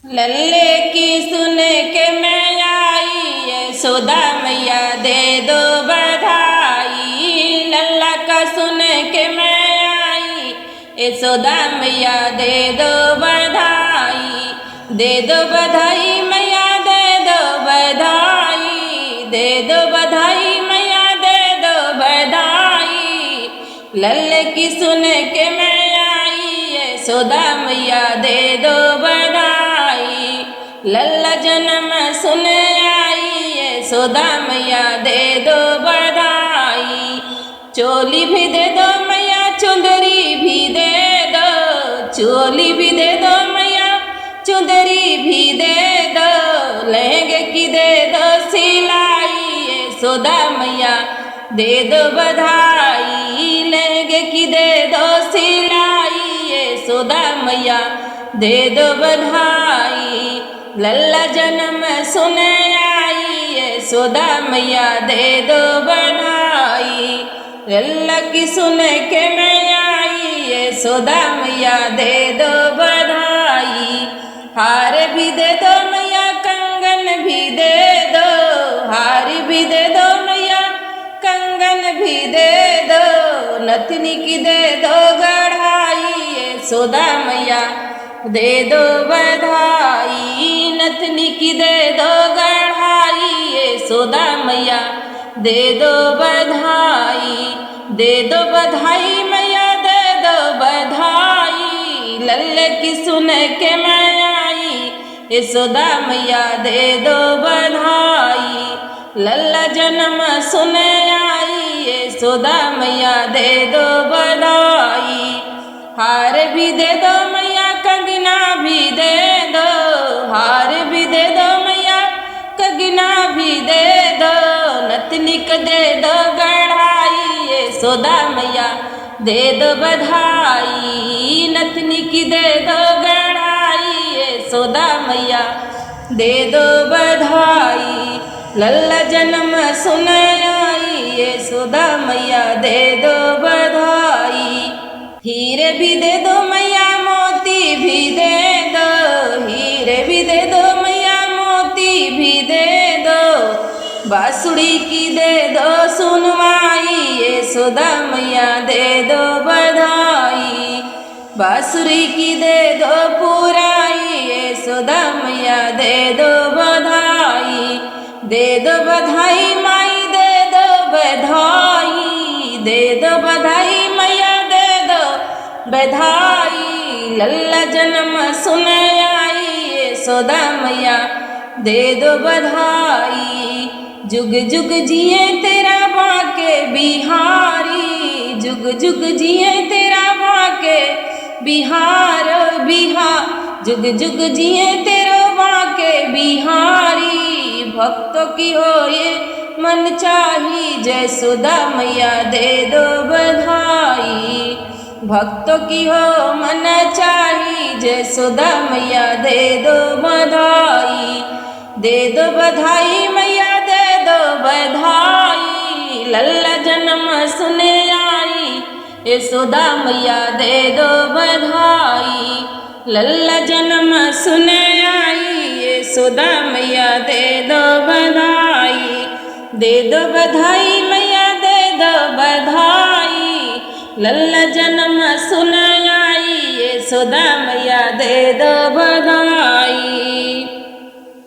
लल्ले की सुन के मैं आई, यशोदा मैया दे दो बधाई। लल्ला का सुन के मैं आई, यशोदा मैया दे दो बधाई। दे दो बधाई मैया दे दो बधाई, दे दो बधाई मैया दे दो बधाई। लल्ले की सुन के मैं आई, यशोदा मैया दे दो बधाई। लल्ला जन्म सुन आई, यशोदा मैया दे दो बधाई। चोली भी दे दो मैया, चुंदरी भी दे दो। चोली भी दे दो मैया, चुंदरी भी दे दो। लहंगे की दे दो सिलाई, यशोदा मैया दे दो बधाई। लहंगे की दे दो सिलाई, यशोदा मैया दे दो बधाई। लल्ला जन्म सुन आई, यशोदा मैया दे दो बधाई। लल्ला की सुन के मैं आई, यशोदा मैया दे दो बधाई। हार भी दे दो मैया, कंगन भी दे दो। हार भी दे दो मैया, कंगन भी दे दो। नथनी की दे दो गढ़ाई, यशोदा मैया दे दो बधाई। नथनी की दे दो गढ़ाई, यशोदा मैया दे दो बधाई। दे दो बधाई मैया दे दो बधाई। लल्ले की सुन के मैं आई, यशोदा मैया दे दो बधाई। लल्ला जन्म सुन आई, यशोदा मैया दे दो बधाई। हार भी दे दो मैया, कंगना भी दे दो। हार भी दे दो मैया, कंगना भी दे दो। नतनिक दे दो गढ़ाई, यशोदा मैया दे दो बधाई। नथनी की दे दो गढ़ाई, यशोदा मैया दे दो बधाई। लल्ला जन्म सुन आई, यशोदा मैया दे दो बधाई। हीरे भी दे दो मैया, मोती भी दे दो। हीरे भी दे दो मैया, मोती भी दे दो। बांसुरी की दे दो सुनवाई, यशोदा मैया दे दो बधाई। बांसुरी की दे दो पुराई, यशोदा मैया दे दो बधाई। दे दो बधाई माई दे दो बधाई। दे दो बधाई मैया दे दो बधाई। लल्ला जन्म सुन आई, यशोदा मैया दे दो बधाई। जुग जुग जिए तेरा बांके बिहारी। जुग जुग जिए तेरा बांके बिहार बिहार। जुग जुग जिए तेरा बांके बिहारी। भक्तों की हो ये मन चाही, यशोदा मैया दे दो बधाई। भक्तों की हो मन चाही, यशोदा मैया दे दो बधाई। दे दो बधाई मैया दे दो बधाई। लल्ला जन्म सुन आई, यशोदा मैया दे दो बधाई। लल्ला जन्म सुन आई, यशोदा मैया दे दो बधाई। दे दो बधाई मैया दे दो बधाई। लल्ला जन्म सुन आई, यशोदा मैया दे दो बधाई।